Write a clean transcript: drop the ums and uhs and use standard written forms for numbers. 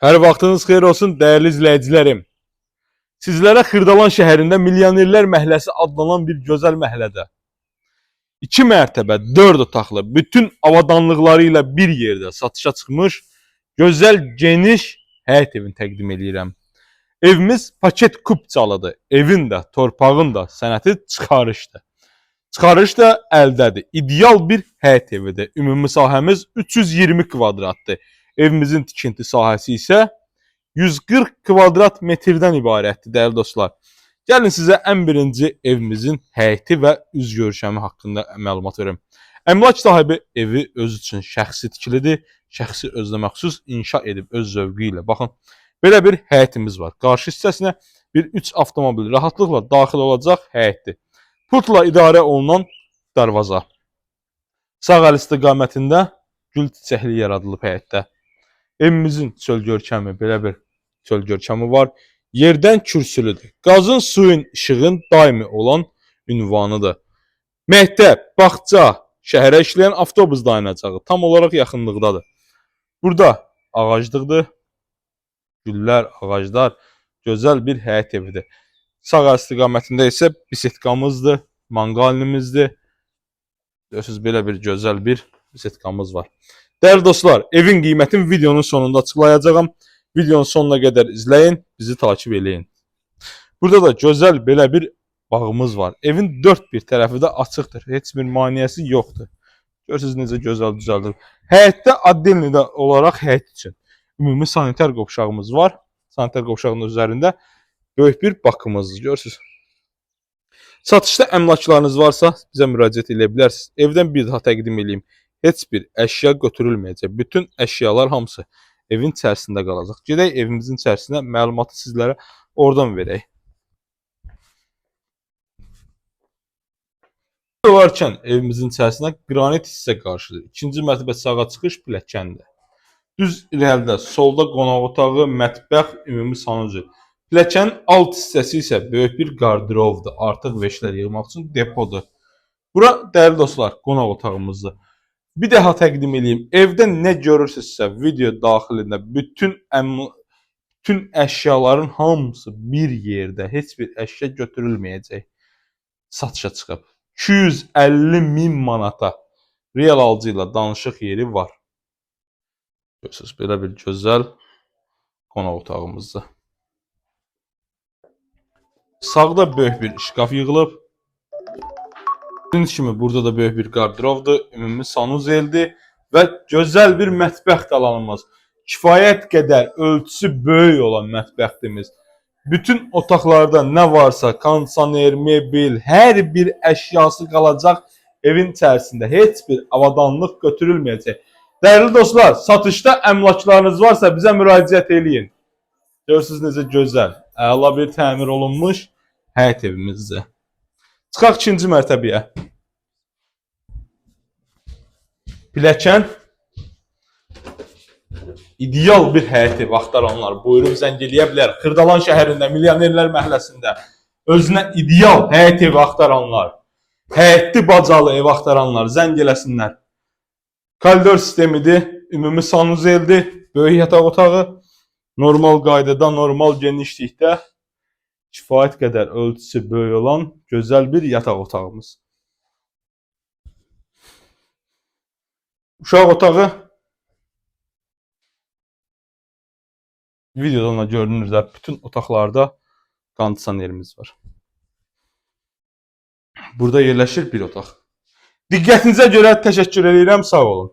Hər vaxtınız xeyir olsun dəyərli izləyicilərim. Sizlərə Xırdalan şəhərində Milyonerlər Məhəlləsi adlanan bir gözəl məhəllədə 2 mərtəbə, 4 otaqlı, bütün avadanlıqları ilə bir yerdə satışa çıxmış gözəl, geniş həyət evini təqdim edirəm. Evimiz paket kupçalıdır. Evin də, torpağın da sənəti çıxarışdır. Çıxarış da əldədir. İdeal bir həyət evidir. Ümumi sahəmiz 320 kvadratdır. Evimizin tikinti sahəsi isə 140 kvadrat metrdən ibarətdir dəyərli dostlar. Gəlin sizə ən birinci evimizin həyəti və üz görkəmi haqqında məlumat verim. Əmlak sahibi evi öz üçün şəxsi tikilidir. Şəxsi özünə məxsus inşa edib öz zövqü ilə. Baxın, belə bir həyətimiz var. Qarşı hissəsinə bir 3 avtomobil rahatlıqla daxil olacaq həyətdir. Pultla idarə olunan darvaza. Sağ əl istiqamətində gül çiçəkli yaradılıb həyətdə. Evimizin çöl görkəmi, belə bir çöl görkəmi var. Yerdən kürsülüdür. Qazın, suyun, işığın daimi olan ünvanıdır. Məktəb, bağça, şəhərə işləyən avtobus dayanacağı tam olaraq yaxınlıqdadır. Burada ağaclıqdır. Güllər, ağaclar, gözəl bir həyət evidir. Sağ əl istiqamətində isə bisetkamızdır, manqalinimizdir. Görürsünüz, belə bir gözəl bir bisetkamız var. Dəyərli dostlar, evin qiymətini videonun sonunda açıqlayacağam. Videonun sonuna qədər izləyin, bizi takip eləyin. Burada da gözəl belə bir bağımız var. Evin dörd bir tərəfi də açıqdır. Heç bir maneəsi yoxdur. Görürsünüz necə gözəl düzəldir. Həyətdə addenli də olaraq həyət üçün ümumi sanitar qovşağımız var. Sanitar qovşağının üzərində böyük bir bakımız. Görürsünüz. Satışda əmlaklarınız varsa bizə müraciət edə bilərsiniz. Evdən bir daha təqdim edeyim. Heç bir əşya götürülməyəcək. Bütün əşyalar hamısı evin içərisində qalacaq. Gedək evimizin içərisinə məlumatı sizlərə oradan verək. Olarkən evimizin içərisinə qranit hissə qarşıdır. İkinci mərtəbə sağa çıxış pilləkəndir. Düz irəlidə solda qonaq otağı, mətbəx, ümumi sanucu. Pilləkənin alt hissəsi isə böyük bir qardirovdur. Artıq veşlər yığmaq üçün depodur. Bura dəyərli dostlar, qonaq otağımızdır. Bir daha təqdim edeyim. Evdə nə görürsünüzsə video daxilində bütün əşyaların hamısı bir yerdə. Heç bir əşya götürülməyəcək. Satışa çıxıb. 250.000 manata real alıcı ilə danışıq yeri var. Görürsünüz, belə bir gözəl qonaq otağımızdır. Sağda böyük bir şkaf yığılıb. Gördüyünüz kimi burada da böyük bir qardirovdur, ümumi sanuzeldir və gözəl bir mətbəx alanımız. Kifayət qədər ölçüsü böyük olan mətbəximiz. Bütün otaqlarda nə varsa, kondisioner, mebel, hər bir əşyası qalacaq evin içərisində. Heç bir avadanlıq götürülməyəcək. Dəyərli dostlar, satışda əmlaklarınız varsa bizə müraciət eləyin. Görürsünüz necə gözəl, əla bir təmir olunmuş həyət evimizdir. Çıxaq ikinci mərtəbəyə. Pilləkən ideal bir həyət evi axtaranlar buyurun zəng eləyə bilər. Xırdalan şəhərində, Milyonerlər Məhəlləsində özünə ideal həyət evi axtaranlar, həyətli bacalı ev axtaranlar zəng eləsinlər. Koridor sistemidir, ümumi sanuzeldir, böyük yataq otağı, normal qaydada, normal genişlikdə, kifayət qədər ölçüsü böyük olan gözəl bir yataq otağımız. Uşaq otağı videodan da görünür də bütün otaqlarda kondisionerimiz var. Burada yerləşir bir otaq. Diqqətinizə görə təşəkkür edirəm, sağ olun.